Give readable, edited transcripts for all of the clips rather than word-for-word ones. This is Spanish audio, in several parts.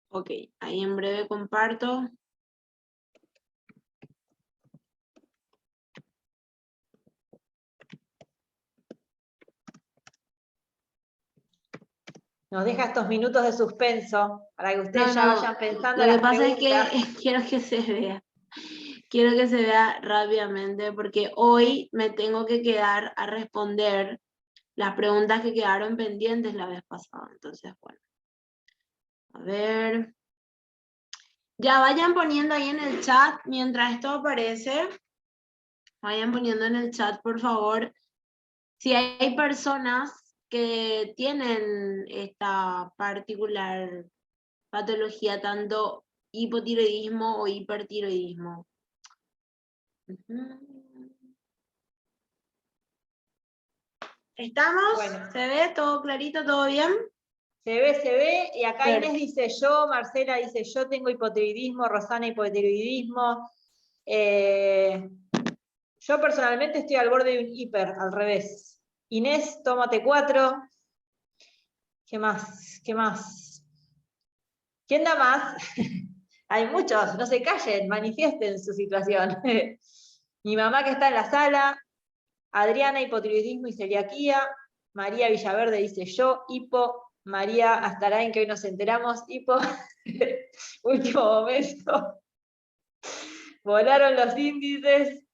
Ok, ahí en breve comparto. Nos deja estos minutos de suspenso para que ustedes ya vayan pensando Lo que las pasa es preguntas. que quiero que se vea. Quiero que se vea rápidamente porque hoy me tengo que quedar a responder las preguntas que quedaron pendientes la vez pasada. Entonces, bueno. A ver. Ya vayan poniendo ahí en el chat mientras esto aparece. Vayan poniendo en el chat, por favor. Si hay personas que tienen esta particular patología, tanto hipotiroidismo o hipertiroidismo. ¿Estamos? Bueno. ¿Se ve todo clarito, todo bien? Se ve, y acá Inés dice yo, Marcela dice yo tengo hipotiroidismo, Rosana hipotiroidismo. Yo personalmente estoy al borde de un hiper, al revés. Inés, tómate 4. ¿Qué más? ¿Qué más? ¿Quién da más? Hay muchos, no se callen, manifiesten su situación. Mi mamá que está en la sala, Adriana, hipotiroidismo y celiaquía, María Villaverde dice yo, hipo, María Astarain, que hoy nos enteramos, hipo, último momento, volaron los índices,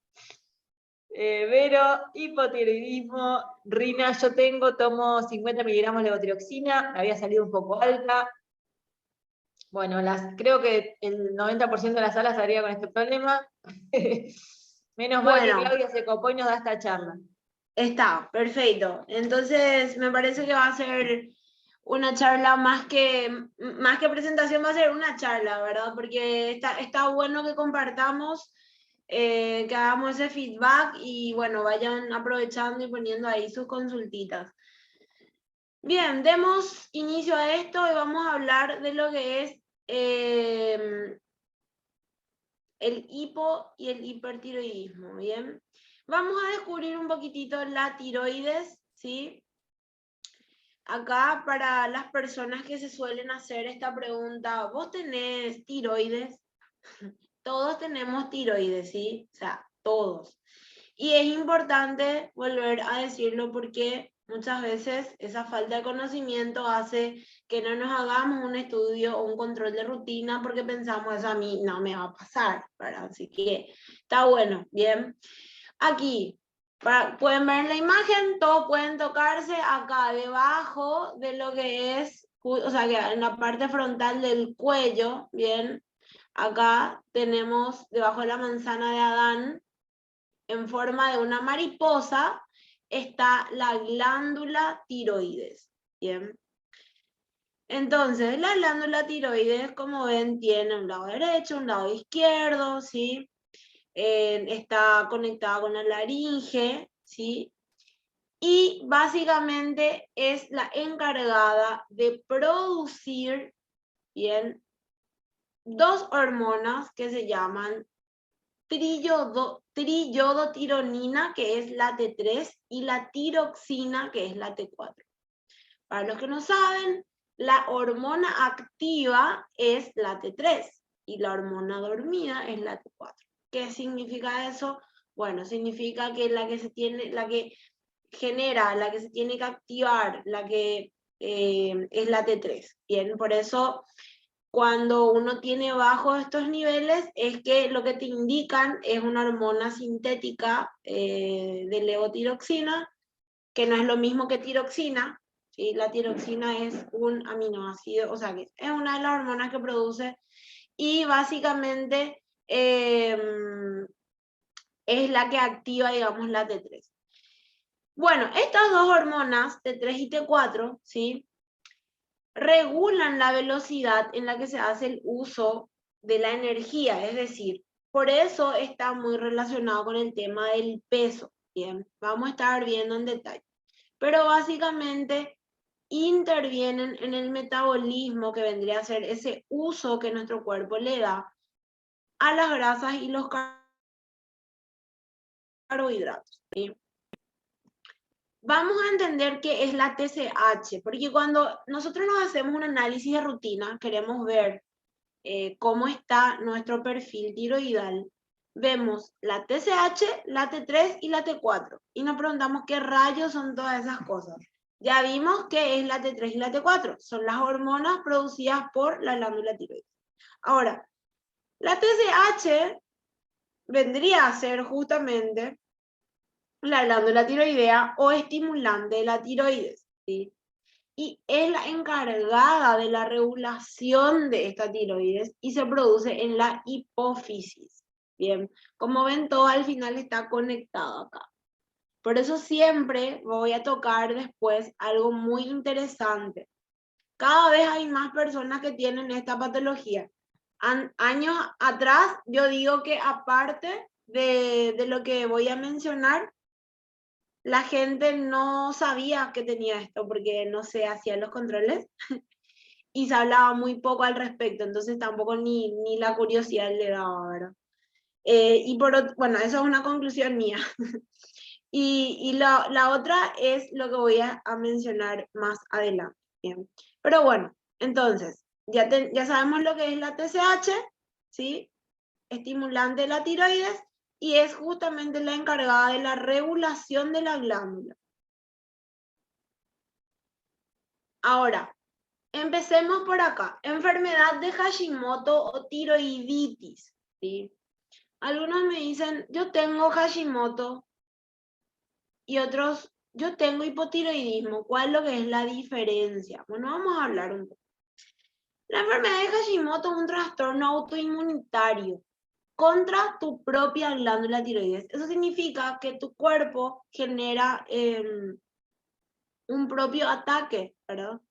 Vero, hipotiroidismo, Rina, yo tomo 50 miligramos de levotiroxina, me había salido un poco alta. Bueno, creo que el 90% de las salas estaría con este problema. Menos mal que Claudia se copó y nos da esta charla. Está, perfecto. Entonces, me parece que va a ser una charla más que presentación, va a ser una charla, ¿verdad? Porque está bueno que compartamos, que hagamos ese feedback y bueno, vayan aprovechando y poniendo ahí sus consultitas. Bien, demos inicio a esto y vamos a hablar de lo que es el hipo y el hipertiroidismo, ¿bien? Vamos a descubrir un poquitito la tiroides, ¿sí? Acá para las personas que se suelen hacer esta pregunta, ¿vos tenés tiroides? Todos tenemos tiroides, ¿sí? O sea, todos. Y es importante volver a decirlo porque muchas veces esa falta de conocimiento hace que no nos hagamos un estudio o un control de rutina porque pensamos, eso a mí no me va a pasar, ¿verdad? Así que está bueno, bien. Aquí, pueden ver en la imagen, todos pueden tocarse acá debajo de lo que es, o sea, que en la parte frontal del cuello, bien, acá tenemos debajo de la manzana de Adán, en forma de una mariposa, está la glándula tiroides, bien. Entonces, la glándula tiroides, como ven, tiene un lado derecho, un lado izquierdo, ¿sí? Está conectada con la laringe, ¿sí? Y básicamente es la encargada de producir, bien, dos hormonas que se llaman triyodotironina, que es la T3, y la tiroxina, que es la T4. Para los que no saben, la hormona activa es la T3 y la hormona dormida es la T4. ¿Qué significa eso? Bueno, significa que la que se tiene, la que genera, la que se tiene que activar, la que es la T3. Bien, por eso cuando uno tiene bajos estos niveles es que lo que te indican es una hormona sintética de levotiroxina, que no es lo mismo que tiroxina, ¿sí? La tiroxina es un aminoácido, o sea que es una de las hormonas que produce y básicamente es la que activa, digamos, la T3. Bueno, estas dos hormonas, T3 y T4, ¿sí? Regulan la velocidad en la que se hace el uso de la energía, es decir, por eso está muy relacionado con el tema del peso. Bien, vamos a estar viendo en detalle. Pero básicamente intervienen en el metabolismo que vendría a ser ese uso que nuestro cuerpo le da a las grasas y los carbohidratos. ¿Sí? vamos a entender qué es la TSH, porque cuando nosotros nos hacemos un análisis de rutina, queremos ver cómo está nuestro perfil tiroidal, vemos la TSH, la T3 y la T4, y nos preguntamos qué rayos son todas esas cosas. Ya vimos que es la T3 y la T4, son las hormonas producidas por la glándula tiroides. Ahora, la TSH vendría a ser justamente la glándula tiroidea o estimulante de la tiroides, ¿sí? Y es la encargada de la regulación de esta tiroides y se produce en la hipófisis. Bien, como ven, todo al final está conectado acá. Por eso siempre voy a tocar después algo muy interesante. Cada vez hay más personas que tienen esta patología. Años atrás, yo digo que aparte de lo que voy a mencionar, la gente no sabía que tenía esto porque no se hacían los controles y se hablaba muy poco al respecto, entonces tampoco ni la curiosidad le daba, ¿verdad? Bueno, eso es una conclusión mía. Y la otra es lo que voy a mencionar más adelante. Bien. Pero bueno, entonces, ya sabemos lo que es la TSH, ¿sí? Estimulante de la tiroides, y es justamente la encargada de la regulación de la glándula. Ahora, empecemos por acá. Enfermedad de Hashimoto o tiroiditis, ¿sí? Algunos me dicen, yo tengo Hashimoto, y otros, yo tengo hipotiroidismo. ¿Cuál es lo que es la diferencia? Bueno, vamos a hablar un poco. La enfermedad de Hashimoto es un trastorno autoinmunitario contra tu propia glándula tiroides. Eso significa que tu cuerpo genera un propio ataque, ¿verdad?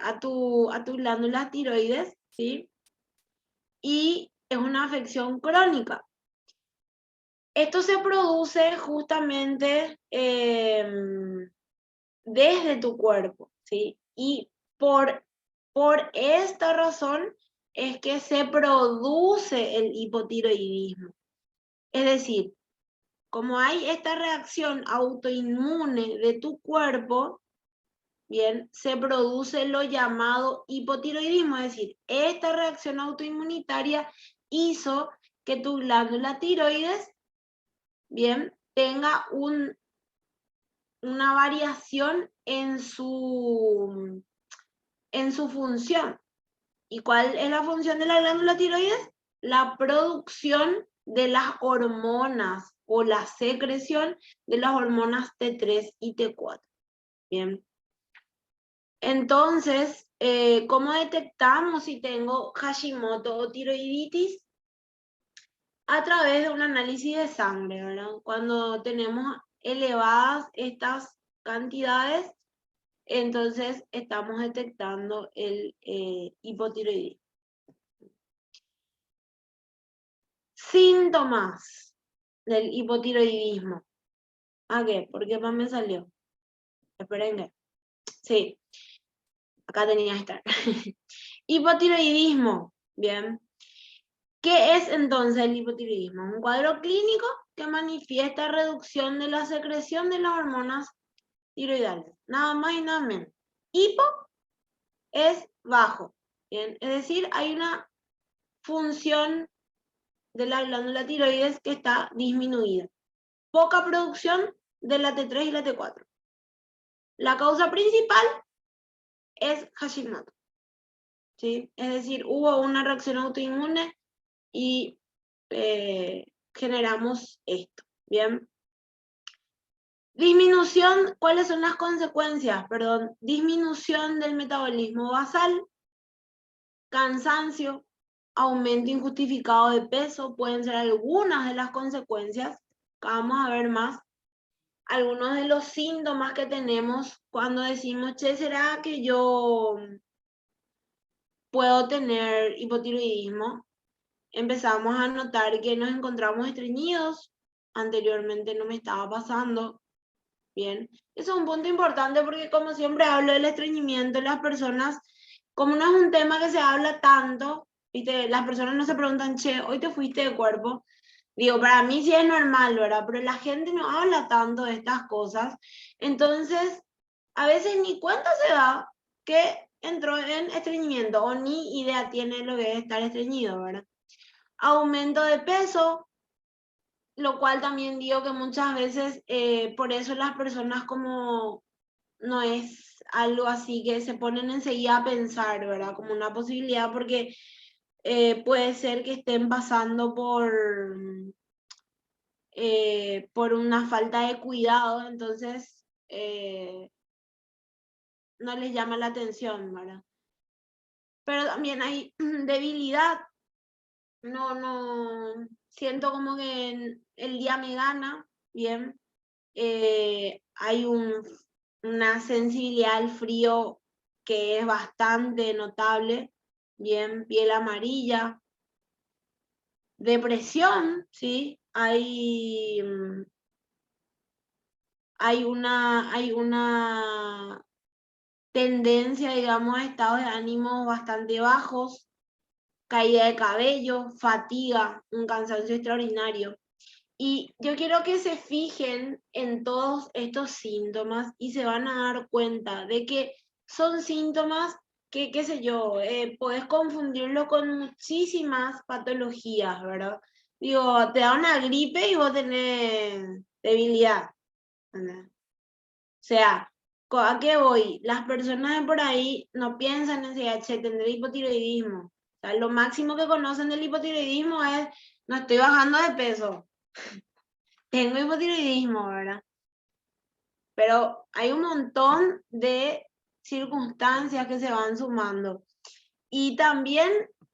A tu glándula tiroides, ¿sí? Y es una afección crónica. Esto se produce justamente desde tu cuerpo, ¿sí? Y por esta razón es que se produce el hipotiroidismo. Es decir, como hay esta reacción autoinmune de tu cuerpo, bien, se produce lo llamado hipotiroidismo, es decir, esta reacción autoinmunitaria hizo que tu glándula tiroides, bien, tenga una variación en su función. ¿Y cuál es la función de la glándula tiroides? La producción de las hormonas o la secreción de las hormonas T3 y T4. Bien. Entonces, ¿cómo detectamos si tengo Hashimoto o tiroiditis? A través de un análisis de sangre, ¿verdad? Cuando tenemos elevadas estas cantidades, entonces estamos detectando el hipotiroidismo. Síntomas del hipotiroidismo. ¿A qué? ¿Por qué más me salió? Esperen. Sí, acá tenía que estar. Hipotiroidismo. Bien. ¿Qué es entonces el hipotiroidismo? Un cuadro clínico que manifiesta reducción de la secreción de las hormonas tiroidales. Nada más y nada menos. Hipo es bajo. Bien. Es decir, hay una función de la glándula tiroides que está disminuida. Poca producción de la T3 y la T4. La causa principal es Hashimoto, ¿sí? Es decir, hubo una reacción autoinmune y generamos esto, ¿bien? Disminución, ¿cuáles son las consecuencias? Perdón, disminución del metabolismo basal, cansancio, aumento injustificado de peso, pueden ser algunas de las consecuencias, vamos a ver más. Algunos de los síntomas que tenemos cuando decimos, che, ¿será que yo puedo tener hipotiroidismo? Empezamos a notar que nos encontramos estreñidos, anteriormente no me estaba pasando, bien. Eso es un punto importante porque como siempre hablo del estreñimiento, las personas, como no es un tema que se habla tanto, ¿viste? Las personas no se preguntan, che, hoy te fuiste de cuerpo, Digo, para mí sí es normal, ¿verdad? Pero la gente no habla tanto de estas cosas. Entonces, a veces ni cuenta se da que entró en estreñimiento o ni idea tiene lo que es estar estreñido, ¿verdad? Aumento de peso, lo cual también digo que muchas veces por eso las personas como no es algo así que se ponen enseguida a pensar, ¿verdad? Como una posibilidad porque puede ser que estén pasando por una falta de cuidado, entonces no les llama la atención, ¿verdad? Pero también hay debilidad, no, siento como que el día me gana, bien, hay una sensibilidad al frío que es bastante notable, bien, piel amarilla, depresión, ¿sí? Hay una tendencia, digamos, a estados de ánimo bastante bajos, caída de cabello, fatiga, un cansancio extraordinario. Y yo quiero que se fijen en todos estos síntomas y se van a dar cuenta de que son síntomas que, qué sé yo, podés confundirlo con muchísimas patologías, ¿verdad? Digo, te da una gripe y vos tenés debilidad, ¿verdad? O sea, ¿a qué voy? Las personas de por ahí no piensan en CH, tendré hipotiroidismo. O sea, lo máximo que conocen del hipotiroidismo es, no estoy bajando de peso, tengo hipotiroidismo, ¿verdad? Pero hay un montón de circunstancias que se van sumando. Y también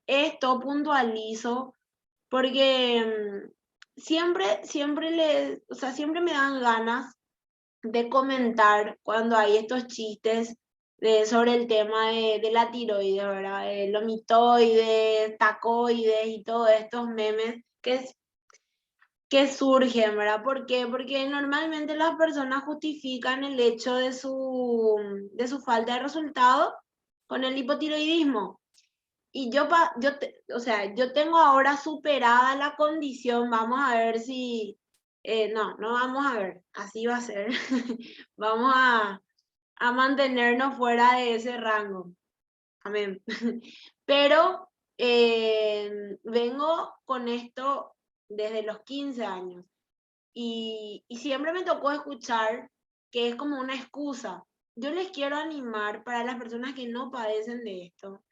esto puntualizo porque siempre o sea, siempre me dan ganas de comentar cuando hay estos chistes sobre el tema de la tiroides, ¿verdad? Lomitoides, tacoides y todos estos memes que surgen, ¿verdad? ¿Por qué? Porque normalmente las personas justifican el hecho de su falta de resultado con el hipotiroidismo. Y o sea, yo tengo ahora superada la condición, vamos a ver si, no vamos a ver, así va a ser. Vamos a mantenernos fuera de ese rango. Amén. Pero vengo con esto desde los 15 años y siempre me tocó escuchar que es como una excusa. Yo les quiero animar para las personas que no padecen de esto,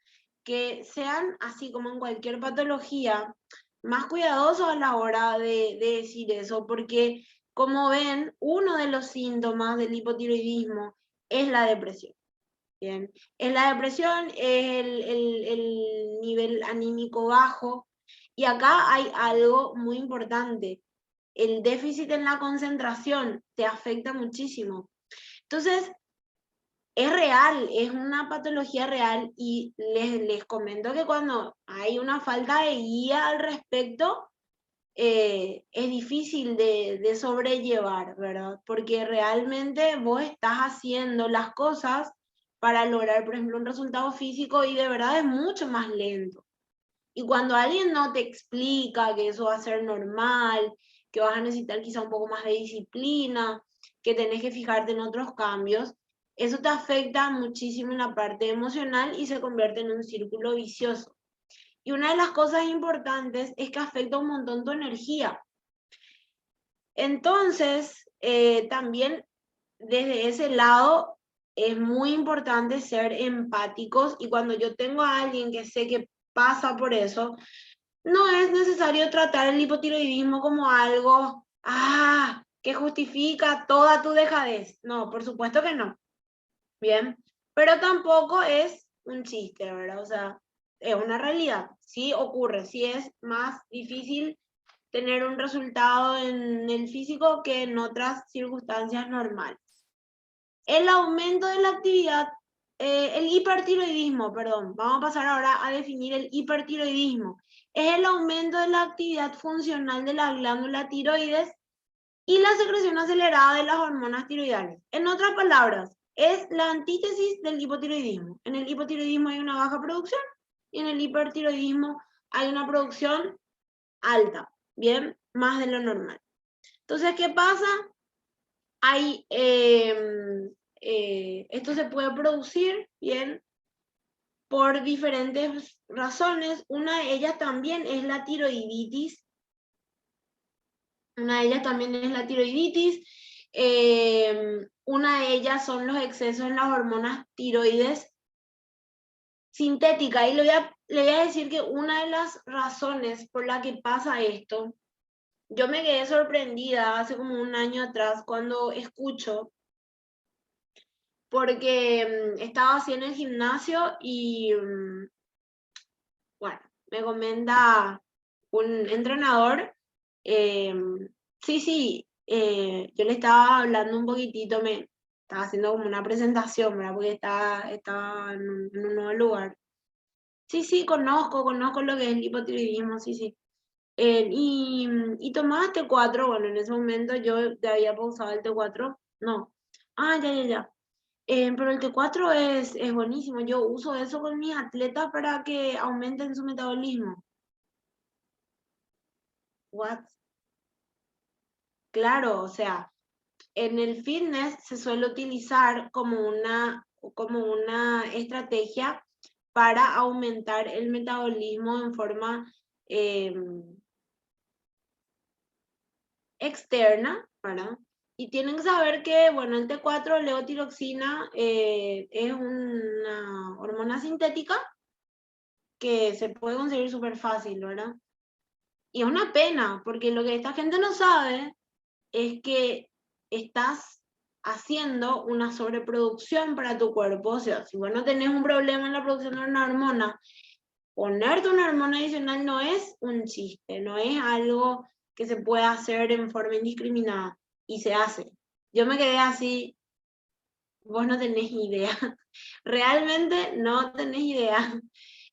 que sean así como en cualquier patología, más cuidadosos a la hora de decir eso, porque como ven, uno de los síntomas del hipotiroidismo es la depresión. Bien. En la depresión es el nivel anímico bajo y acá hay algo muy importante. El déficit en la concentración te afecta muchísimo. Entonces, es real, es una patología real y les comento que cuando hay una falta de guía al respecto, es difícil de sobrellevar, ¿verdad? Porque realmente vos estás haciendo las cosas para lograr, por ejemplo, un resultado físico y de verdad es mucho más lento. Y cuando alguien no te explica que eso va a ser normal, que vas a necesitar quizá un poco más de disciplina, que tenés que fijarte en otros cambios, eso te afecta muchísimo en la parte emocional y se convierte en un círculo vicioso. Y una de las cosas importantes es que afecta un montón tu energía. Entonces, también desde ese lado es muy importante ser empáticos y cuando yo tengo a alguien que sé que pasa por eso, no es necesario tratar el hipotiroidismo como algo, que justifica toda tu dejadez. No, por supuesto que no. Bien, pero tampoco es un chiste, ¿verdad? O sea, es una realidad. Sí ocurre, sí es más difícil tener un resultado en el físico que en otras circunstancias normales. El aumento de la actividad, el hipertiroidismo, perdón, vamos a pasar ahora a definir el hipertiroidismo. Es el aumento de la actividad funcional de la glándula tiroides y la secreción acelerada de las hormonas tiroidales. En otras palabras, es la antítesis del hipotiroidismo. En el hipotiroidismo hay una baja producción y en el hipertiroidismo hay una producción alta. bien, más de lo normal. Entonces, ¿qué pasa? Hay, esto se puede producir, bien, por diferentes razones. Una de ellas también es la tiroiditis. Una de ellas también es la tiroiditis. Una de ellas son los excesos en las hormonas tiroides sintéticas. Y le voy a decir que una de las razones por la que pasa esto, yo me quedé sorprendida hace como un año atrás cuando escucho, porque estaba así en el gimnasio y, bueno, me comenta un entrenador, sí, yo le estaba hablando un poquitito, me estaba haciendo como una presentación, ¿verdad? Porque estaba en un nuevo lugar. Sí, conozco lo que es el hipotiroidismo, sí. Y tomaba T4, bueno, en ese momento yo ya había pausado el T4, no. Ya. Pero el T4 es buenísimo, yo uso eso con mis atletas para que aumenten su metabolismo. What? Claro, o sea, en el fitness se suele utilizar como una estrategia para aumentar el metabolismo en forma externa, ¿verdad? Y tienen que saber que, bueno, el T4, levotiroxina, es una hormona sintética que se puede conseguir súper fácil, ¿verdad? Y es una pena, porque lo que esta gente no sabe es que estás haciendo una sobreproducción para tu cuerpo. O sea, si vos no tenés un problema en la producción de una hormona, ponerte una hormona adicional no es un chiste, no es algo que se pueda hacer en forma indiscriminada, y se hace. Yo me quedé así, vos no tenés idea, realmente no tenés idea,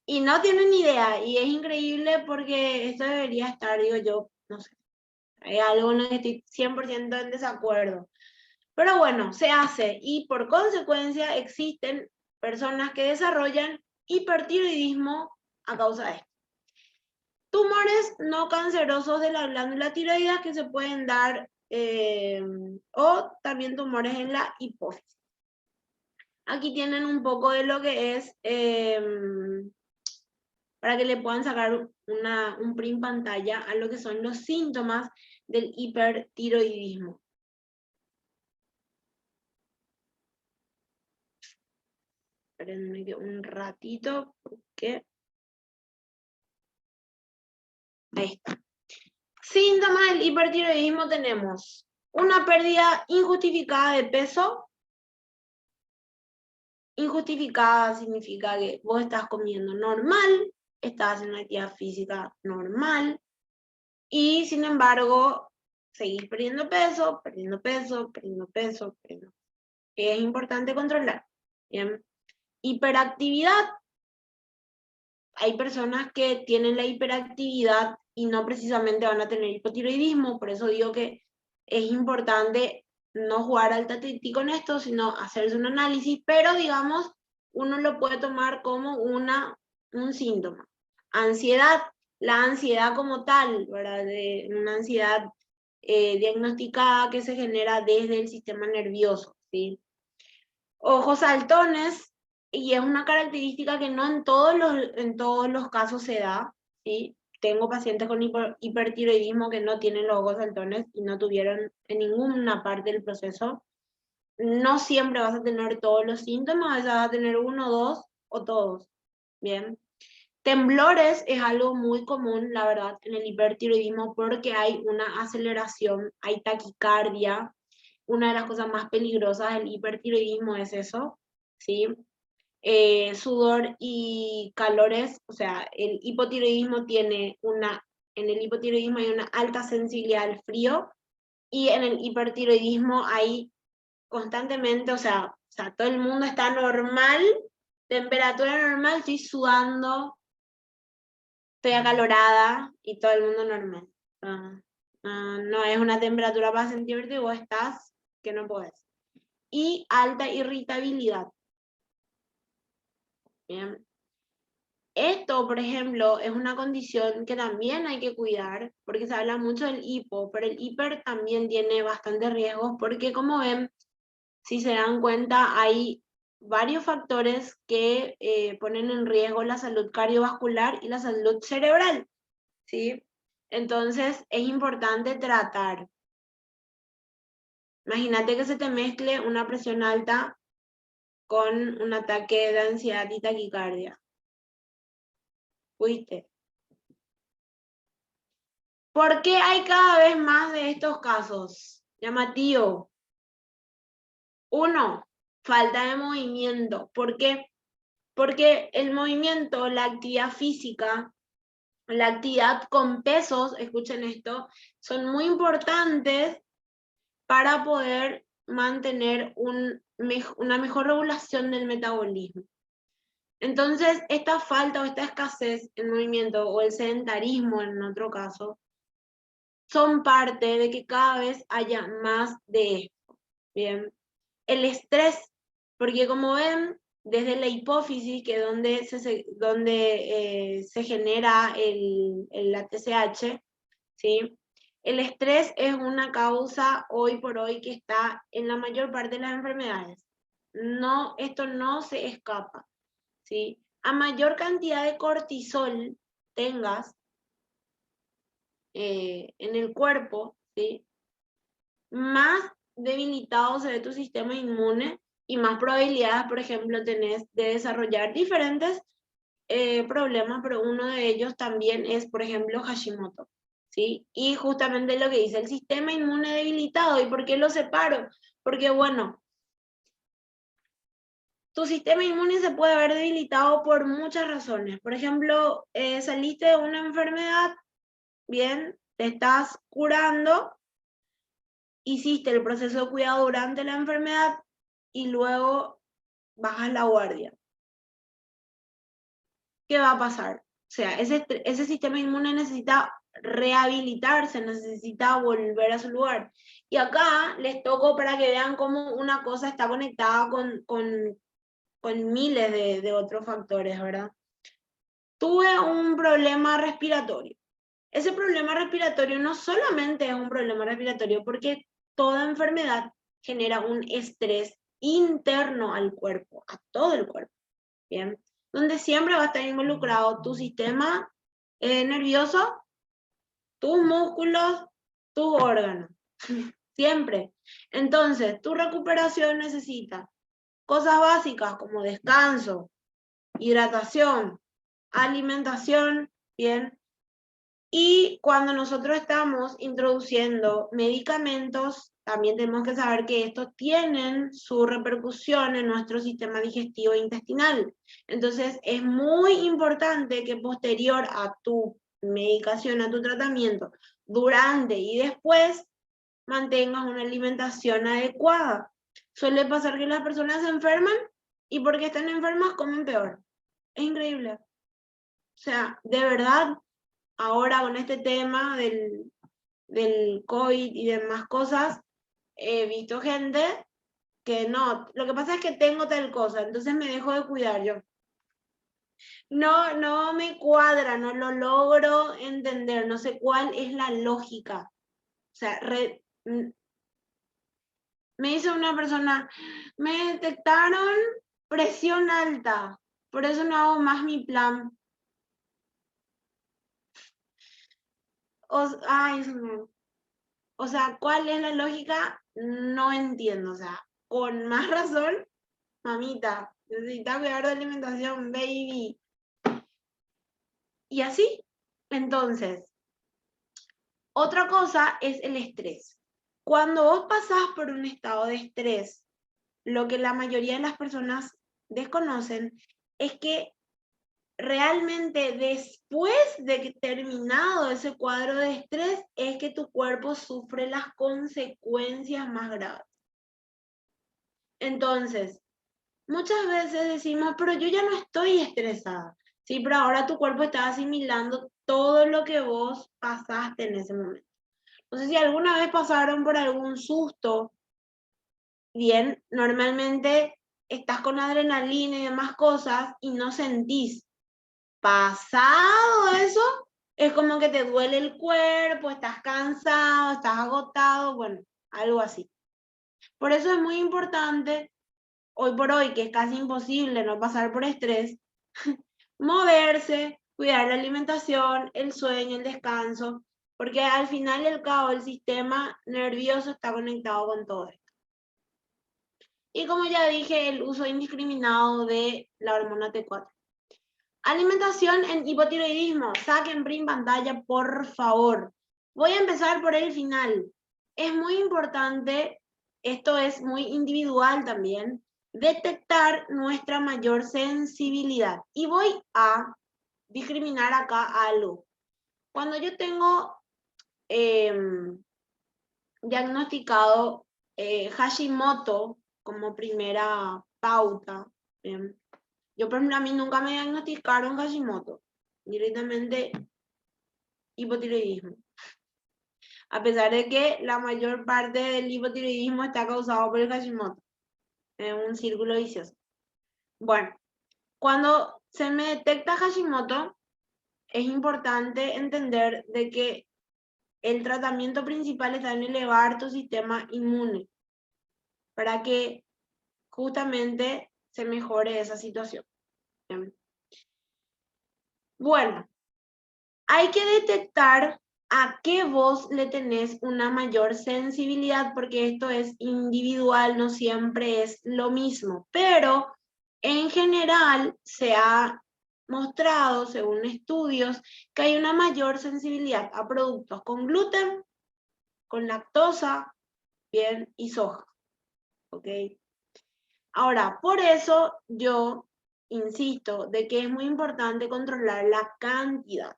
y no tienen idea, y es increíble porque esto debería estar, digo yo, no sé, hay algo en lo que estoy 100% en desacuerdo. Pero bueno, se hace, y por consecuencia existen personas que desarrollan hipertiroidismo a causa de esto. Tumores no cancerosos de la glándula tiroidea que se pueden dar, o también tumores en la hipófisis. Aquí tienen un poco de lo que es, para que le puedan sacar un print pantalla a lo que son los síntomas del hipertiroidismo. Espérenme un ratito, porque ahí está. Síntomas del hipertiroidismo tenemos una pérdida injustificada de peso. Injustificada significa que vos estás comiendo normal, estás haciendo una actividad física normal, y sin embargo seguís perdiendo peso. Es importante controlar. Bien. Hiperactividad. Hay personas que tienen la hiperactividad y no precisamente van a tener hipotiroidismo, por eso digo que es importante no jugar al tatití con esto, sino hacerse un análisis, pero digamos, uno lo puede tomar como un síntoma. Ansiedad, la ansiedad como tal, ¿verdad? Una ansiedad diagnosticada que se genera desde el sistema nervioso, ¿sí? Ojos saltones, y es una característica que no en todos los casos se da, ¿sí? Tengo pacientes con hipertiroidismo que no tienen los ojos saltones y no tuvieron en ninguna parte del proceso. No siempre vas a tener todos los síntomas, a veces vas a tener uno, dos o todos. Bien. Temblores es algo muy común, la verdad, en el hipertiroidismo, porque hay una aceleración, hay taquicardia. Una de las cosas más peligrosas del hipertiroidismo es eso, ¿sí? Sudor y calores, o sea, el hipotiroidismo en el hipotiroidismo hay una alta sensibilidad al frío, y en el hipertiroidismo hay constantemente, o sea, todo el mundo está normal, temperatura normal, estoy sudando, estoy acalorada y todo el mundo normal. No es una temperatura para sentirte y vos estás que no podés. Y alta irritabilidad. Bien. esto, por ejemplo, es una condición que también hay que cuidar, porque se habla mucho del hipo, pero el hiper también tiene bastantes riesgos, porque como ven, si se dan cuenta, hay varios factores que ponen en riesgo la salud cardiovascular y la salud cerebral, ¿sí? Entonces, es importante tratar. Imagínate que se te mezcle una presión alta con un ataque de ansiedad y taquicardia. ¿Fuiste? ¿Por qué hay cada vez más de estos casos? Llamativo. 1, falta de movimiento. ¿Por qué? Porque el movimiento, la actividad física, la actividad con pesos, escuchen esto, son muy importantes para poder mantener una mejor regulación del metabolismo. Entonces, esta falta o esta escasez en movimiento, o el sedentarismo en otro caso, son parte de que cada vez haya más de esto. Bien. El estrés, porque como ven, desde la hipófisis, que es donde se genera la TSH, ¿sí? El estrés es una causa hoy por hoy que está en la mayor parte de las enfermedades. No, esto no se escapa, ¿sí? A mayor cantidad de cortisol tengas en el cuerpo, ¿sí? Más debilitado se ve tu sistema inmune y más probabilidades, por ejemplo, tenés de desarrollar diferentes problemas, pero uno de ellos también es, por ejemplo, Hashimoto, ¿sí? Y justamente lo que dice el sistema inmune debilitado. ¿Y por qué lo separo? Porque, bueno, tu sistema inmune se puede ver debilitado por muchas razones. Por ejemplo, saliste de una enfermedad, bien, te estás curando, hiciste el proceso de cuidado durante la enfermedad y luego bajas la guardia. ¿Qué va a pasar? O sea, ese sistema inmune necesita rehabilitarse, necesita volver a su lugar. Y acá les toco para que vean cómo una cosa está conectada con miles de otros factores, ¿verdad? Tuve un problema respiratorio. Ese problema respiratorio no solamente es un problema respiratorio, porque toda enfermedad genera un estrés interno al cuerpo, a todo el cuerpo, ¿bien? Donde siempre va a estar involucrado tu sistema nervioso, tus músculos, tus órganos, siempre. Entonces, tu recuperación necesita cosas básicas como descanso, hidratación, alimentación, ¿bien? Y cuando nosotros estamos introduciendo medicamentos, también tenemos que saber que estos tienen su repercusión en nuestro sistema digestivo e intestinal. Entonces, es muy importante que posterior a tu medicación, a tu tratamiento, durante y después, mantengas una alimentación adecuada. Suele pasar que las personas se enferman y porque están enfermas comen peor. Es increíble. O sea, de verdad, ahora con este tema del COVID y demás cosas, he visto gente que no, lo que pasa es que tengo tal cosa, entonces me dejo de cuidar yo. No me cuadra, no lo logro entender, no sé cuál es la lógica. O sea, me dice una persona, me detectaron presión alta, por eso no hago más mi plan. Ay, o sea, ¿cuál es la lógica? No entiendo, o sea, con más razón, mamita, necesitas cuidar de alimentación, baby. Y así, entonces, otra cosa es el estrés. Cuando vos pasás por un estado de estrés, lo que la mayoría de las personas desconocen es que realmente después de que terminado ese cuadro de estrés es que tu cuerpo sufre las consecuencias más graves. Entonces, muchas veces decimos, pero yo ya no estoy estresada. Sí, pero ahora tu cuerpo está asimilando todo lo que vos pasaste en ese momento. No sé si alguna vez pasaron por algún susto. Bien, normalmente estás con adrenalina y demás cosas y no sentís. Pasado eso, es como que te duele el cuerpo, estás cansado, estás agotado, bueno, algo así. Por eso es muy importante, hoy por hoy, que es casi imposible no pasar por estrés, moverse, cuidar la alimentación, el sueño, el descanso, porque al final y al cabo el sistema nervioso está conectado con todo esto. Y como ya dije, el uso indiscriminado de la hormona T4. Alimentación en hipotiroidismo. Saquen print pantalla, por favor. Voy a empezar por el final. Es muy importante, esto es muy individual también, detectar nuestra mayor sensibilidad. Y voy a discriminar acá algo. Cuando yo tengo diagnosticado Hashimoto como primera pauta, yo, por ejemplo, a mí nunca me diagnosticaron Hashimoto, directamente hipotiroidismo. A pesar de que la mayor parte del hipotiroidismo está causado por el Hashimoto. Es un círculo vicioso. Bueno, cuando se me detecta Hashimoto, es importante entender de que el tratamiento principal está en elevar tu sistema inmune para que justamente se mejore esa situación. Bueno, hay que detectar a qué vos le tenés una mayor sensibilidad, porque esto es individual, no siempre es lo mismo, pero en general se ha mostrado, según estudios, que hay una mayor sensibilidad a productos con gluten, con lactosa, bien, y soja, ¿ok? Ahora, por eso yo insisto de que es muy importante controlar la cantidad.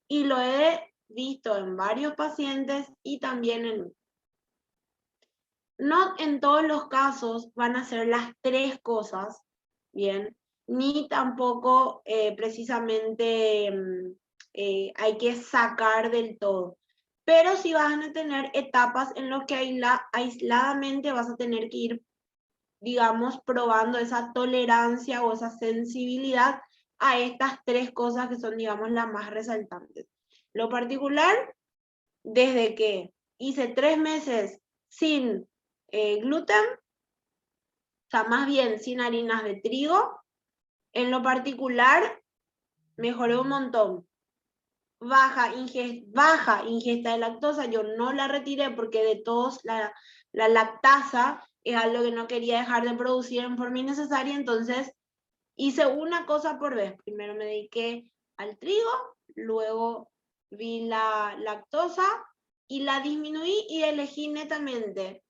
Y lo he visto en varios pacientes y también en mí. No en todos los casos van a ser las tres cosas, ¿bien? Ni tampoco precisamente hay que sacar del todo. Pero sí van a tener etapas en las que aisladamente vas a tener que ir, digamos, probando esa tolerancia o esa sensibilidad a estas tres cosas que son, digamos, las más resaltantes. Lo particular, desde que hice 3 meses sin gluten, o sea, más bien sin harinas de trigo, en lo particular mejoré un montón. Baja ingesta de lactosa, yo no la retiré porque de todos la lactasa es algo que no quería dejar de producir en forma innecesaria, entonces hice una cosa por vez. Primero me dediqué al trigo, luego vi la lactosa y la disminuí y elegí netamente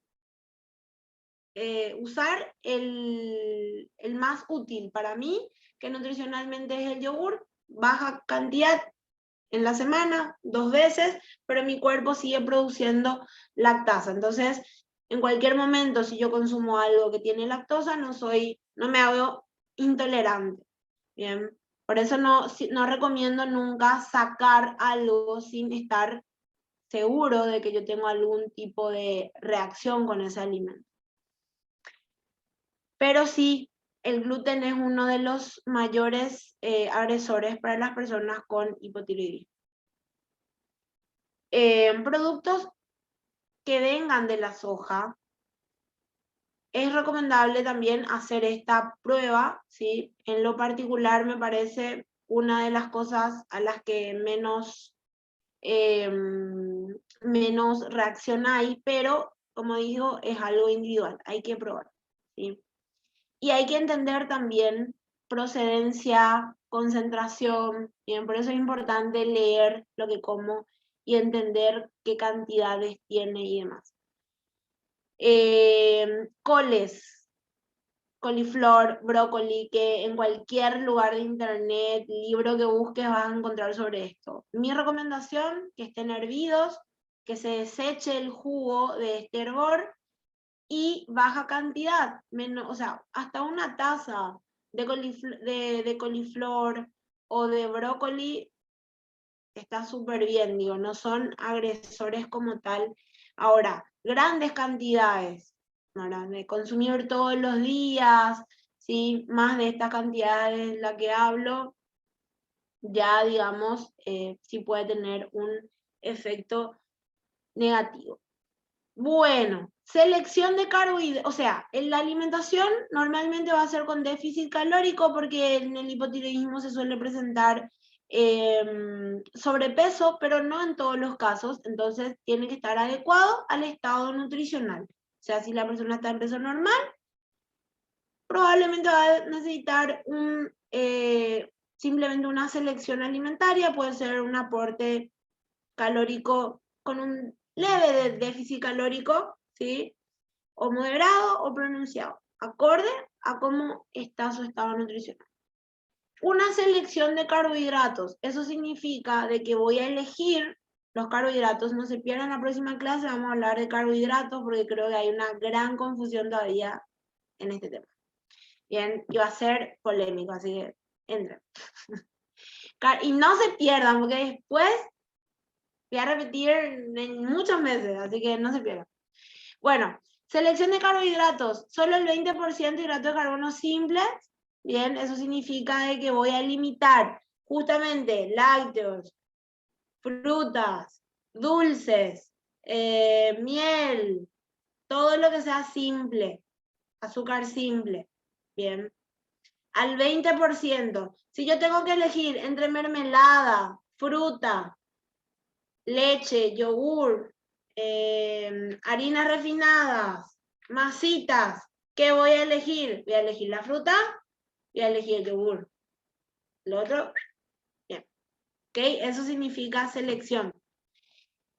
usar el más útil para mí, que nutricionalmente es el yogur, baja cantidad en la semana, 2 veces, pero mi cuerpo sigue produciendo lactasa. Entonces, en cualquier momento, si yo consumo algo que tiene lactosa, no me hago intolerante. Bien, por eso no recomiendo nunca sacar algo sin estar seguro de que yo tengo algún tipo de reacción con ese alimento. Pero sí, el gluten es uno de los mayores agresores para las personas con hipotiroidismo. Productos que vengan de la soja, es recomendable también hacer esta prueba, ¿sí? En lo particular me parece una de las cosas a las que menos reaccionáis, pero como digo, es algo individual, hay que probar, ¿sí? Y hay que entender también procedencia, concentración, ¿bien? Por eso es importante leer lo que como y entender qué cantidades tiene y demás. Coles, coliflor, brócoli, que en cualquier lugar de internet, libro que busques, vas a encontrar sobre esto. Mi recomendación, que estén hervidos, que se deseche el jugo de este hervor y baja cantidad, o sea, hasta una taza de coliflor o de brócoli está súper bien, digo, no son agresores como tal. Ahora, grandes cantidades, ¿verdad? De consumir todos los días, ¿sí? Más de esta cantidad de la que hablo, ya digamos, sí puede tener un efecto negativo. Bueno, selección de carbohidratos, o sea, en la alimentación normalmente va a ser con déficit calórico porque en el hipotiroidismo se suele presentar sobrepeso, pero no en todos los casos, entonces tiene que estar adecuado al estado nutricional. O sea, si la persona está en peso normal, probablemente va a necesitar simplemente una selección alimentaria, puede ser un aporte calórico con un leve déficit calórico, ¿sí? O moderado o pronunciado, acorde a cómo está su estado nutricional. Una selección de carbohidratos, eso significa de que voy a elegir los carbohidratos, no se pierdan la próxima clase, vamos a hablar de carbohidratos porque creo que hay una gran confusión todavía en este tema. Bien, y va a ser polémico, así que entren. Y no se pierdan, porque después voy a repetir en muchos meses, así que no se pierdan. Bueno, selección de carbohidratos, solo el 20% de hidratos de carbono simples. Bien, eso significa de que voy a limitar justamente lácteos, frutas, dulces, miel, todo lo que sea simple, azúcar simple. Bien, al 20%. Si yo tengo que elegir entre mermelada, fruta, leche, yogur, harinas refinadas, masitas, ¿qué voy a elegir? Voy a elegir la fruta, voy a elegir el yogur. Lo otro, bien. ¿Ok? Eso significa selección.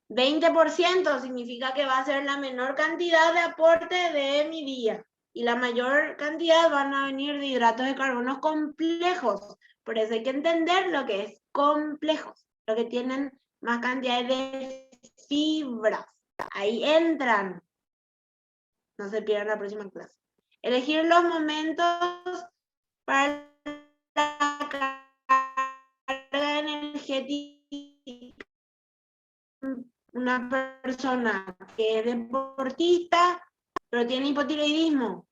20% significa que va a ser la menor cantidad de aporte de mi día. Y la mayor cantidad van a venir de hidratos de carbono complejos. Por eso hay que entender lo que es complejos, lo que tienen más cantidad de fibras. Ahí entran. No se pierdan la próxima clase. Elegir los momentos para la carga energética. Una persona que es deportista, pero tiene hipotiroidismo,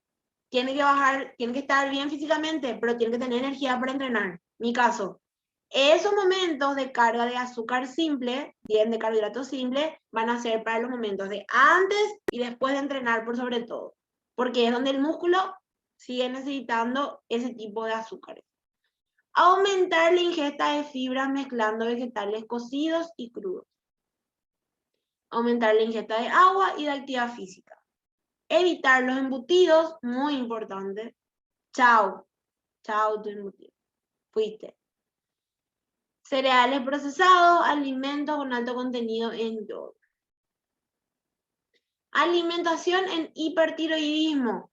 tiene que bajar, tiene que estar bien físicamente, pero tiene que tener energía para entrenar. Mi caso, esos momentos de carga de azúcar simple, bien, de carbohidratos simple, van a ser para los momentos de antes y después de entrenar por sobre todo, porque es donde el músculo sigue necesitando ese tipo de azúcares. Aumentar la ingesta de fibras mezclando vegetales cocidos y crudos. Aumentar la ingesta de agua y de actividad física. Evitar los embutidos, muy importante. Chao, chao tu embutido. Fuiste. Cereales procesados, alimentos con alto contenido en yodo. Alimentación en hipertiroidismo.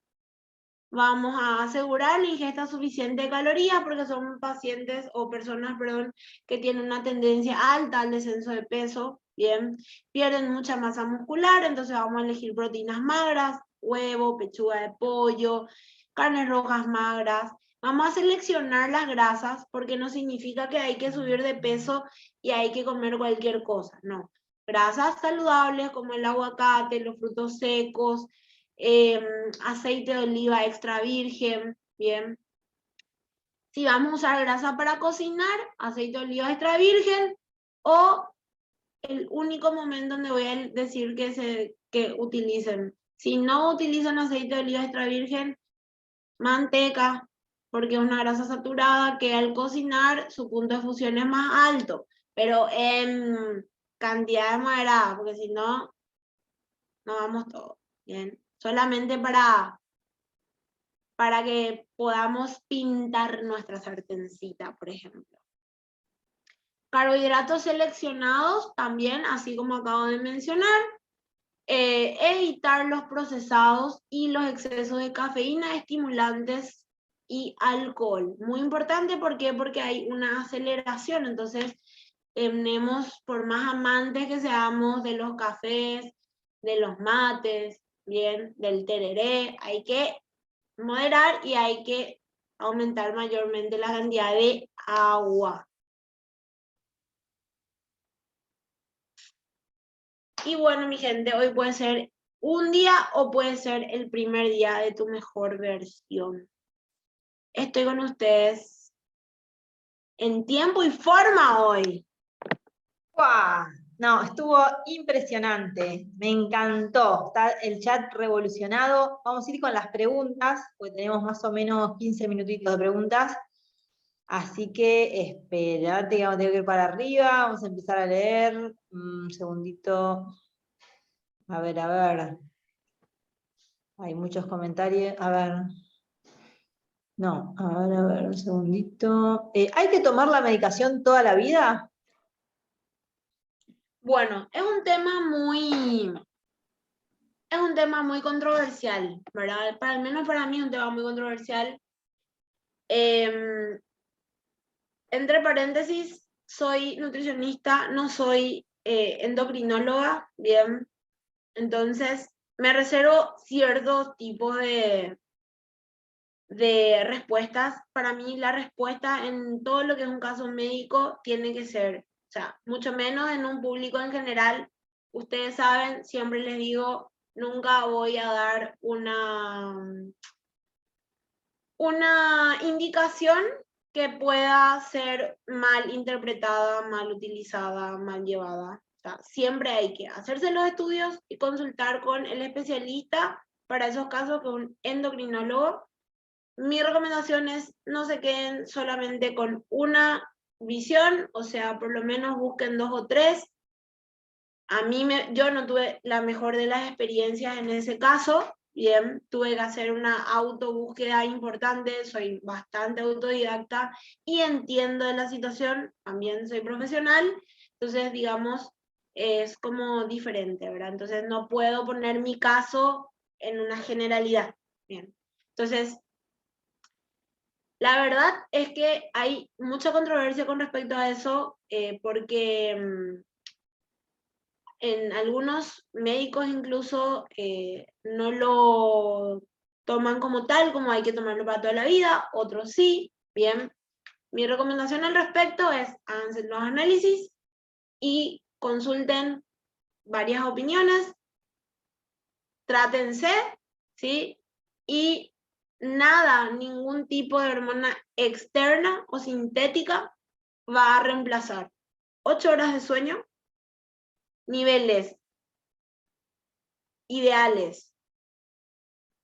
Vamos a asegurar la ingesta suficiente de calorías porque son pacientes o personas, perdón, que tienen una tendencia alta al descenso de peso, bien, pierden mucha masa muscular, entonces vamos a elegir proteínas magras, huevo, pechuga de pollo, carnes rojas magras. Vamos a seleccionar las grasas porque no significa que hay que subir de peso y hay que comer cualquier cosa, no. Grasas saludables como el aguacate, los frutos secos, aceite de oliva extra virgen, bien. Si vamos a usar grasa para cocinar, aceite de oliva extra virgen, o el único momento donde voy a decir que utilicen. Si no utilizan aceite de oliva extra virgen, manteca, porque es una grasa saturada que al cocinar su punto de fusión es más alto, pero en cantidad moderada, porque si no, no vamos todos, bien. Solamente para que podamos pintar nuestra sartencita, por ejemplo. Carbohidratos seleccionados también, así como acabo de mencionar. Evitar los procesados y los excesos de cafeína, estimulantes y alcohol. Muy importante, ¿por qué? Porque hay una aceleración, entonces tenemos, por más amantes que seamos de los cafés, de los mates, bien, del tereré, hay que moderar y hay que aumentar mayormente la cantidad de agua. Y bueno, mi gente, hoy puede ser un día o puede ser el primer día de tu mejor versión. Estoy con ustedes. en tiempo y forma hoy. ¡Guau! No, estuvo impresionante, me encantó, está el chat revolucionado. Vamos a ir con las preguntas, porque tenemos más o menos 15 minutitos de preguntas. Así que esperate que vamos a tener que ir para arriba, vamos a empezar a leer. Un segundito. A ver. Hay muchos comentarios. A ver. No, a ver, un segundito. ¿Hay que tomar la medicación toda la vida? Bueno, es un tema muy controversial, ¿verdad? Al menos para mí es un tema muy controversial. Entre paréntesis, soy nutricionista, no soy endocrinóloga, bien. Entonces, me reservo cierto tipo de respuestas. Para mí, la respuesta en todo lo que es un caso médico tiene que ser, o sea, mucho menos en un público en general. Ustedes saben, siempre les digo, nunca voy a dar una indicación que pueda ser mal interpretada, mal utilizada, mal llevada. O sea, siempre hay que hacerse los estudios y consultar con el especialista para esos casos, con un endocrinólogo. Mi recomendación es no se queden solamente con una visión, o sea, por lo menos busquen 2 o 3. Yo no tuve la mejor de las experiencias en ese caso, bien, tuve que hacer una autobúsqueda importante, soy bastante autodidacta y entiendo de la situación, también soy profesional, entonces digamos, es como diferente, ¿verdad? Entonces no puedo poner mi caso en una generalidad, bien. Entonces, la verdad es que hay mucha controversia con respecto a eso, porque en algunos médicos incluso no lo toman como tal, como hay que tomarlo para toda la vida, otros sí, bien. Mi recomendación al respecto es háganse los análisis y consulten varias opiniones, trátense, ¿sí? Y nada, ningún tipo de hormona externa o sintética va a reemplazar 8 horas de sueño, niveles ideales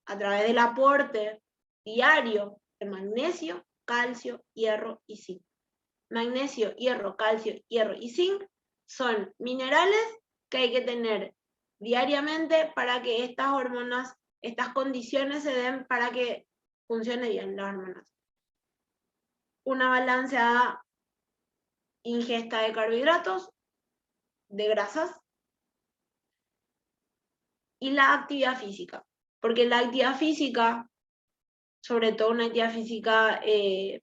a través del aporte diario de magnesio, calcio, hierro y zinc. Magnesio, hierro, calcio, hierro y zinc son minerales que hay que tener diariamente para que estas hormonas, estas condiciones se den para que funcione bien las hormonas. Una balanceada ingesta de carbohidratos, de grasas y la actividad física. Porque la actividad física, sobre todo una actividad física que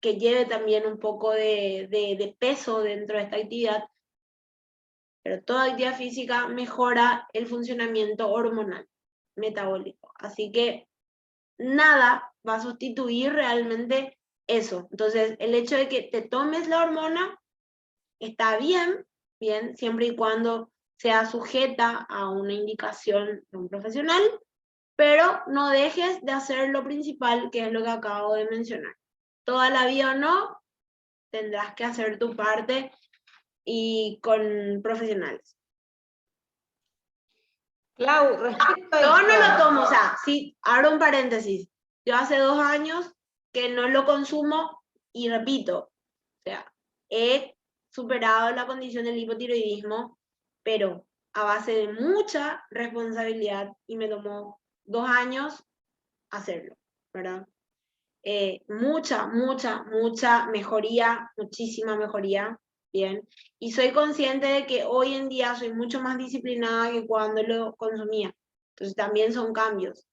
lleve también un poco de peso dentro de esta actividad, pero toda actividad física mejora el funcionamiento hormonal, metabólico. Así que nada va a sustituir realmente eso. Entonces, el hecho de que te tomes la hormona está bien, siempre y cuando sea sujeta a una indicación de un profesional, pero no dejes de hacer lo principal, que es lo que acabo de mencionar. Toda la vida o no, tendrás que hacer tu parte y con profesionales. Clau, respecto a Yo no lo esto, tomo, o sea, sí, abro un paréntesis. Yo hace 2 años que no lo consumo y repito, o sea, he superado la condición del hipotiroidismo, pero a base de mucha responsabilidad y me tomó 2 años hacerlo, ¿verdad? Mucha mejoría, muchísima mejoría, bien. Y soy consciente de que hoy en día soy mucho más disciplinada que cuando lo consumía. Entonces también son cambios.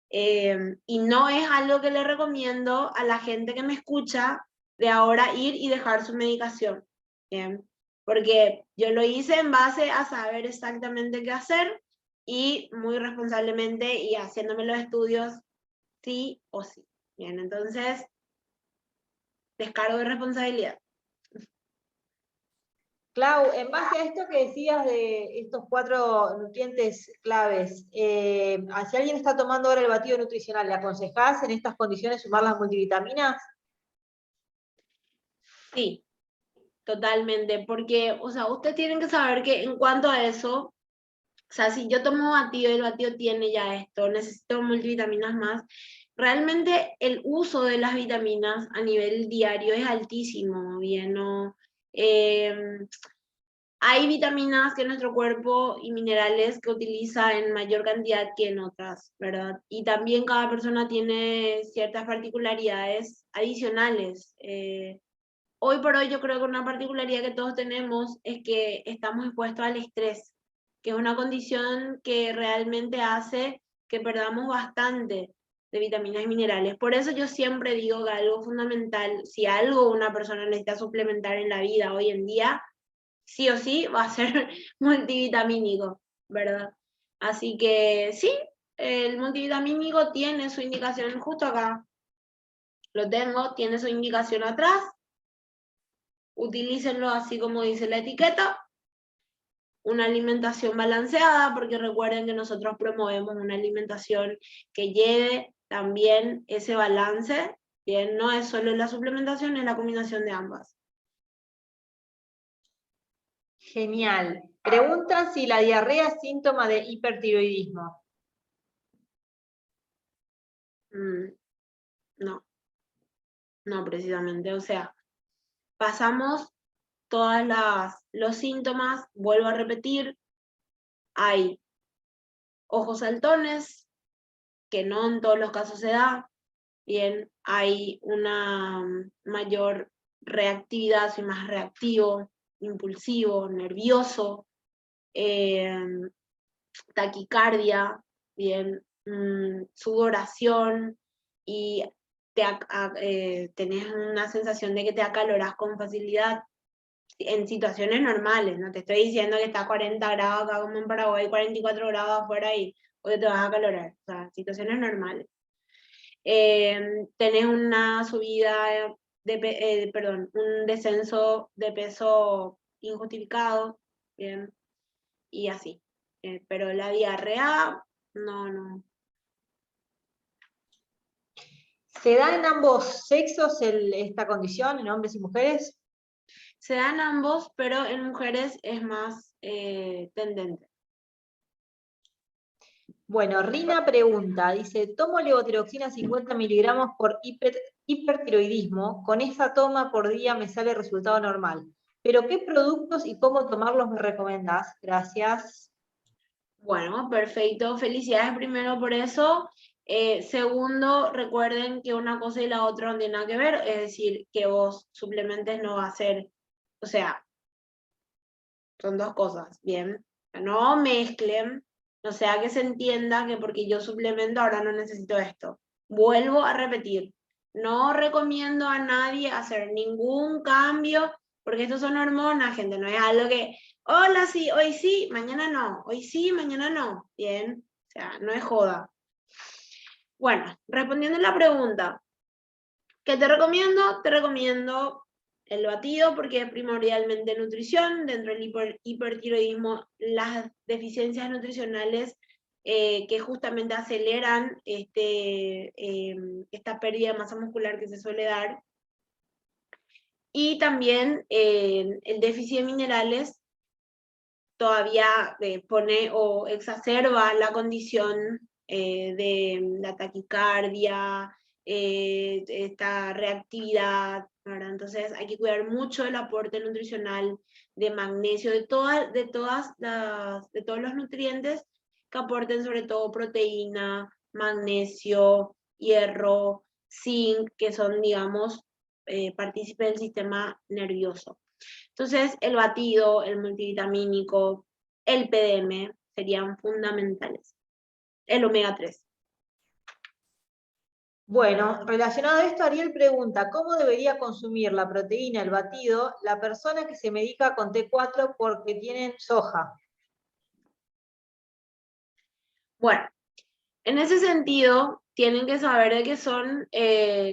Y no es algo que le recomiendo a la gente que me escucha de ahora ir y dejar su medicación, bien. Porque yo lo hice en base a saber exactamente qué hacer y muy responsablemente y haciéndome los estudios sí o sí. Bien, entonces, descargo de responsabilidad. Clau, en base a esto que decías de estos 4 nutrientes claves, si alguien está tomando ahora el batido nutricional, ¿le aconsejás en estas condiciones sumar las multivitaminas? Sí, totalmente, porque, o sea, ustedes tienen que saber que en cuanto a eso, o sea, si yo tomo batido y el batido tiene ya esto, necesito multivitaminas más, realmente el uso de las vitaminas a nivel diario es altísimo, bien, ¿no? Hay vitaminas que nuestro cuerpo y minerales que utiliza en mayor cantidad que en otras, ¿verdad? Y también cada persona tiene ciertas particularidades adicionales. Hoy por hoy yo creo que una particularidad que todos tenemos es que estamos expuestos al estrés, que es una condición que realmente hace que perdamos bastante de vitaminas y minerales. Por eso yo siempre digo que algo fundamental, si algo una persona necesita suplementar en la vida hoy en día, sí o sí va a ser multivitamínico, ¿verdad? Así que sí, el multivitamínico tiene su indicación justo acá. Lo tengo, tiene su indicación atrás. Utilícenlo así como dice la etiqueta. Una alimentación balanceada, porque recuerden que nosotros promovemos una alimentación que lleve también ese balance. Bien, no es solo la suplementación, es la combinación de ambas. Genial. Preguntan si la diarrea es síntoma de hipertiroidismo. No, no precisamente. O sea, pasamos todos los síntomas, vuelvo a repetir, hay ojos saltones, que no en todos los casos se da, bien, hay una mayor reactividad, soy más reactivo, impulsivo, nervioso, taquicardia, bien, sudoración y tenés una sensación de que te acaloras con facilidad en situaciones normales, no te estoy diciendo que está a 40 grados acá como en Paraguay, 44 grados afuera y o que te vas a acalorar, o sea, situaciones normales. Tenés una subida perdón, un descenso de peso injustificado, bien, y así. Pero la diarrea, no. ¿Se da en ambos sexos esta condición, en hombres y mujeres? Se dan ambos, pero en mujeres es más tendente. Bueno, Rina pregunta, dice, tomo levotiroxina 50 miligramos por hipertiroidismo, con esa toma por día me sale resultado normal. ¿Pero qué productos y cómo tomarlos me recomendás? Gracias. Bueno, perfecto. Felicidades primero por eso. Segundo, recuerden que una cosa y la otra no tienen nada que ver, es decir, que vos suplementes no va a ser, o sea, son dos cosas, ¿bien? No mezclen, o sea que se entienda que porque yo suplemento ahora no necesito esto. Vuelvo a repetir, no recomiendo a nadie hacer ningún cambio, porque estos son hormonas, gente, no es algo que, hola, sí, hoy sí, mañana no, hoy sí, mañana no, ¿bien? O sea, no es joda. Bueno, respondiendo a la pregunta, ¿qué te recomiendo? Te recomiendo el batido porque es primordialmente nutrición. Dentro del hipertiroidismo, las deficiencias nutricionales que justamente aceleran esta pérdida de masa muscular que se suele dar. Y también el déficit de minerales todavía pone o exacerba la condición de la taquicardia, esta reactividad, ¿verdad? Entonces hay que cuidar mucho el aporte nutricional de magnesio, de todos los nutrientes que aporten sobre todo proteína, magnesio, hierro, zinc, que son, digamos, partícipes del sistema nervioso. Entonces, el batido, el multivitamínico, el PDM serían fundamentales. El omega 3. Bueno, relacionado a esto, Ariel pregunta, ¿cómo debería consumir la proteína, el batido, la persona que se medica con T4 porque tienen soja? Bueno, en ese sentido, tienen que saber de que son,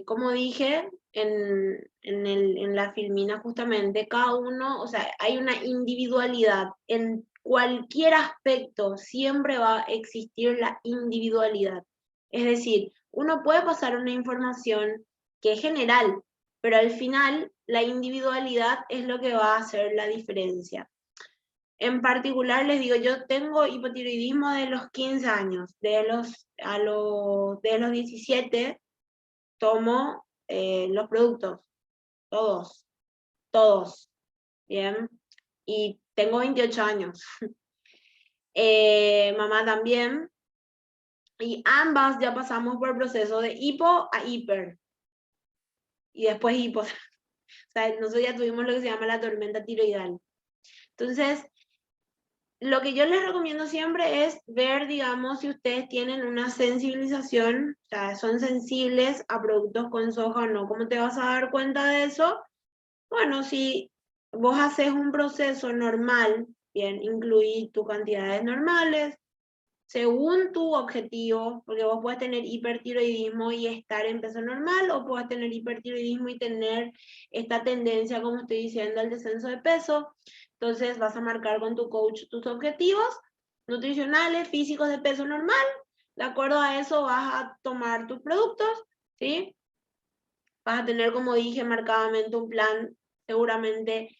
como dije en la filmina justamente, cada uno, o sea, hay una individualidad. En cualquier aspecto siempre va a existir la individualidad. Es decir, uno puede pasar una información que es general, pero al final la individualidad es lo que va a hacer la diferencia. En particular les digo, yo tengo hipotiroidismo de los 15 años, de los 17 tomo los productos, todos, ¿bien? Y tengo 28 años. Mamá también, y ambas ya pasamos por el proceso de hipo a hiper, y después hipo. O sea, nosotros ya tuvimos lo que se llama la tormenta tiroidal. Entonces, lo que yo les recomiendo siempre es ver, digamos, si ustedes tienen una sensibilización, o sea, son sensibles a productos con soja o no. ¿Cómo te vas a dar cuenta de eso? Bueno, si vos haces un proceso normal, bien, incluí tus cantidades normales, según tu objetivo, porque vos puedes tener hipertiroidismo y estar en peso normal, o puedes tener hipertiroidismo y tener esta tendencia, como estoy diciendo, al descenso de peso. Entonces vas a marcar con tu coach tus objetivos nutricionales, físicos de peso normal. De acuerdo a eso vas a tomar tus productos, ¿sí? Vas a tener, como dije, marcadamente un plan seguramente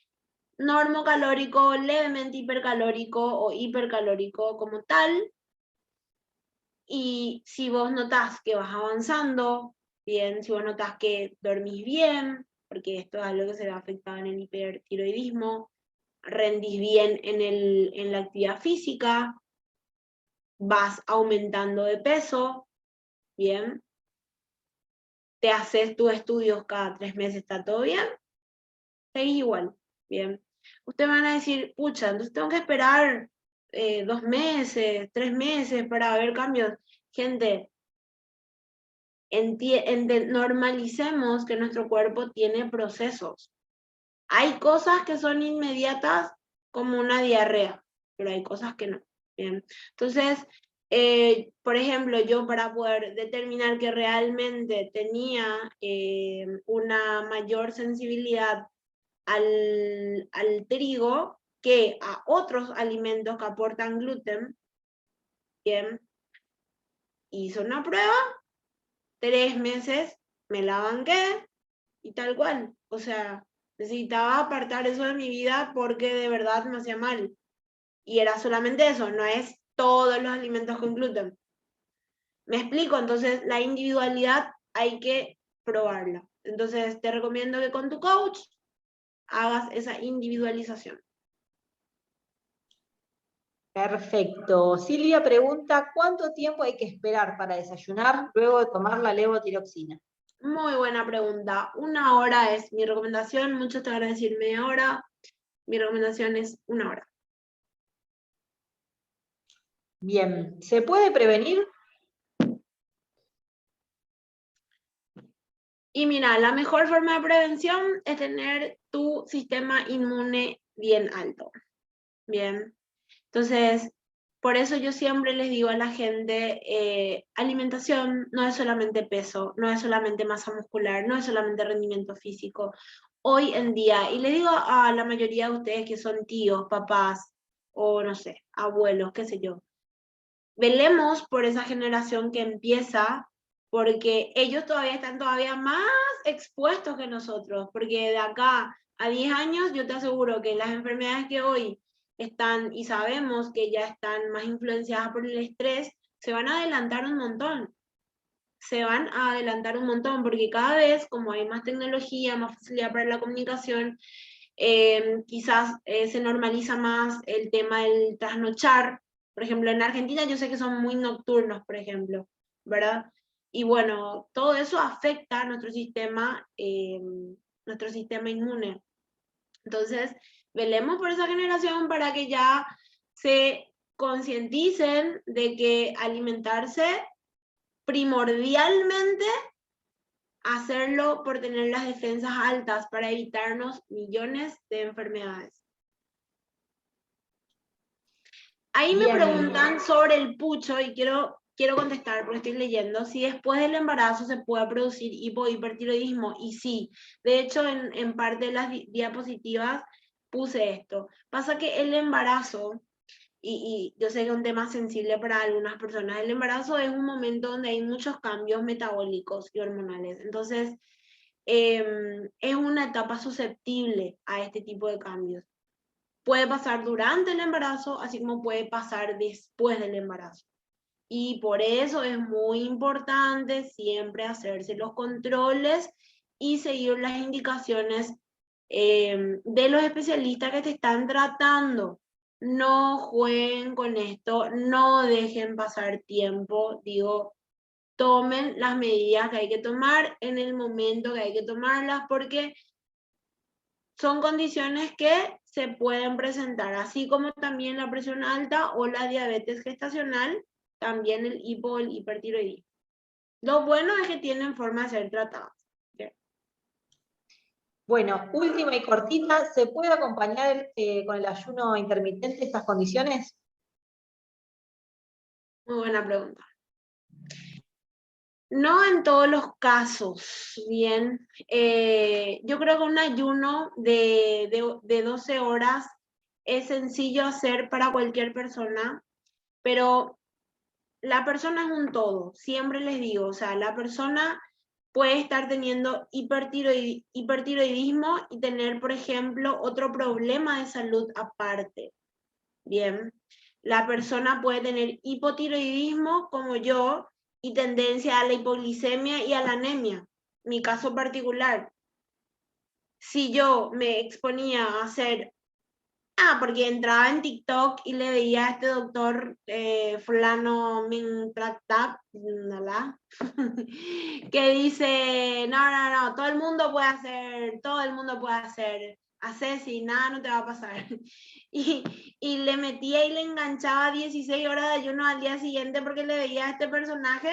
normocalórico, levemente hipercalórico o hipercalórico como tal. Y si vos notás que vas avanzando bien, si vos notás que dormís bien, porque esto es algo que se ve afectado en el hipertiroidismo, rendís bien en la actividad física, vas aumentando de peso, bien, te haces tus estudios cada 3 meses, está todo bien, seguís igual, bien. Ustedes van a decir, pucha, entonces tengo que esperar 2 meses, 3 meses para ver cambios. Gente, normalicemos que nuestro cuerpo tiene procesos. Hay cosas que son inmediatas como una diarrea, pero hay cosas que no. Bien. Entonces, por ejemplo, yo para poder determinar que realmente tenía una mayor sensibilidad al trigo que a otros alimentos que aportan gluten, bien, hice una prueba, 3 meses, me la banqué y tal cual. O sea, necesitaba apartar eso de mi vida porque de verdad me hacía mal. Y era solamente eso, no es todos los alimentos con gluten. Me explico, entonces la individualidad hay que probarla. Entonces te recomiendo que con tu coach hagas esa individualización. Perfecto. Silvia pregunta, ¿cuánto tiempo hay que esperar para desayunar luego de tomar la levotiroxina? Muy buena pregunta. 1 hora es mi recomendación. Muchos te van a decir media hora. Mi recomendación es 1 hora. Bien, ¿se puede prevenir? Y mira, la mejor forma de prevención es tener tu sistema inmune bien alto. Bien. Entonces, por eso yo siempre les digo a la gente, alimentación no es solamente peso, no es solamente masa muscular, no es solamente rendimiento físico. Hoy en día, y le digo a la mayoría de ustedes que son tíos, papás, o no sé, abuelos, qué sé yo, velemos por esa generación que empieza, porque ellos todavía están todavía más expuestos que nosotros, porque de acá a 10 años yo te aseguro que las enfermedades que hoy están y sabemos que ya están más influenciadas por el estrés, se van a adelantar un montón. Se van a adelantar un montón, porque cada vez, como hay más tecnología, más facilidad para la comunicación, quizás se normaliza más el tema del trasnochar. Por ejemplo, en Argentina yo sé que son muy nocturnos, por ejemplo, ¿verdad? Y bueno, todo eso afecta a nuestro sistema inmune. Entonces, velemos por esa generación para que ya se concienticen de que alimentarse primordialmente, hacerlo por tener las defensas altas para evitarnos millones de enfermedades. Ahí me Bien. preguntan sobre el pucho y quiero contestar porque estoy leyendo si después del embarazo se puede producir hipohipertiroidismo. Y sí, de hecho en parte de las diapositivas puse esto. Pasa que el embarazo, y yo sé que es un tema sensible para algunas personas, el embarazo es un momento donde hay muchos cambios metabólicos y hormonales. Entonces, es una etapa susceptible a este tipo de cambios. Puede pasar durante el embarazo, así como puede pasar después del embarazo. Y por eso es muy importante siempre hacerse los controles y seguir las indicaciones de los especialistas que te están tratando. No jueguen con esto, no dejen pasar tiempo, digo, tomen las medidas que hay que tomar en el momento que hay que tomarlas, porque son condiciones que se pueden presentar, así como también la presión alta o la diabetes gestacional, también el hipo o el hipertiroidismo. Lo bueno es que tienen forma de ser tratadas. Bueno, última y cortita, ¿se puede acompañar con el ayuno intermitente estas condiciones? Muy buena pregunta. No en todos los casos, bien. Yo creo que un ayuno de 12 horas es sencillo hacer para cualquier persona, pero la persona es un todo, siempre les digo, o sea, la persona puede estar teniendo hipertiroidismo y tener, por ejemplo, otro problema de salud aparte. Bien, la persona puede tener hipotiroidismo como yo y tendencia a la hipoglicemia y a la anemia. Mi caso particular, si yo me exponía a hacer, porque entraba en TikTok y le veía a este doctor fulano Mintractap, que dice, no, todo el mundo puede hacer, hace nada no te va a pasar. Y le metía y le enganchaba 16 horas de ayuno al día siguiente porque le veía a este personaje,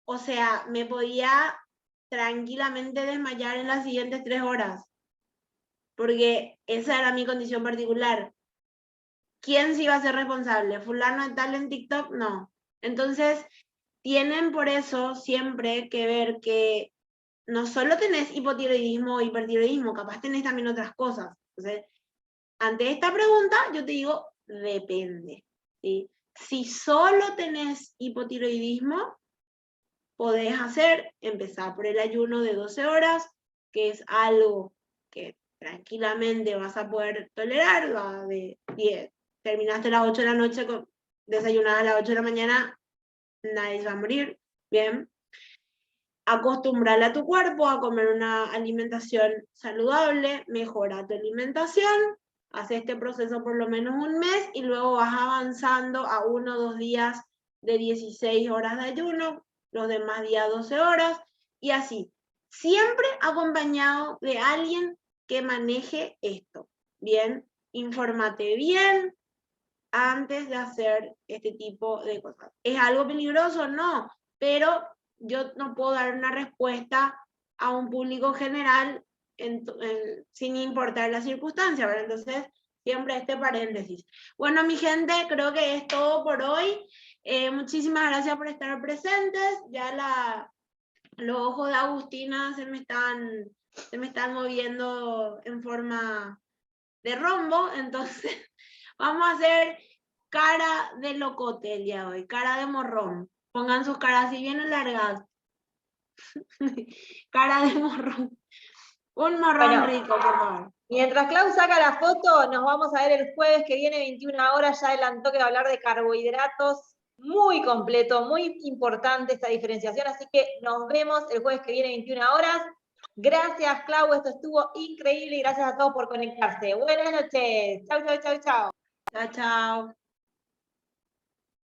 o sea, me podía tranquilamente desmayar en las siguientes 3 horas, porque esa era mi condición particular. ¿Quién se iba a ser responsable? ¿Fulano de tal en TikTok? No. Entonces, tienen por eso siempre que ver que no solo tenés hipotiroidismo o hipertiroidismo, capaz tenés también otras cosas. Entonces, ante esta pregunta, yo te digo, depende. ¿Sí? Si solo tenés hipotiroidismo, podés empezar por el ayuno de 12 horas, que es algo que tranquilamente vas a poder tolerar, de 10. Terminaste a las 8 de la noche, desayunadas a las 8 de la mañana, nadie se va a morir, bien. Acostumbrar a tu cuerpo a comer una alimentación saludable, mejora tu alimentación, hace este proceso por lo menos un mes y luego vas avanzando a 1 o 2 días de 16 horas de ayuno, los demás días 12 horas y así. Siempre acompañado de alguien que maneje esto, bien, infórmate bien antes de hacer este tipo de cosas. ¿Es algo peligroso? No, pero yo no puedo dar una respuesta a un público general sin importar la circunstancia, ¿verdad? Entonces, siempre este paréntesis. Bueno, mi gente, creo que es todo por hoy. Muchísimas gracias por estar presentes. Ya los ojos de Agustina se me están moviendo en forma de rombo, entonces vamos a hacer cara de locote el día de hoy, cara de morrón. Pongan sus caras así bien largas. Cara de morrón. Un morrón rico, por favor. Mientras Clau saca la foto, nos vamos a ver el jueves que viene, 21 horas. Ya adelantó que va a hablar de carbohidratos. Muy completo, muy importante esta diferenciación. Así que nos vemos el jueves que viene, 21 horas. Gracias, Clau. Esto estuvo increíble y gracias a todos por conectarse. Buenas noches. Chau, chau, chau, chau. Chao, chao.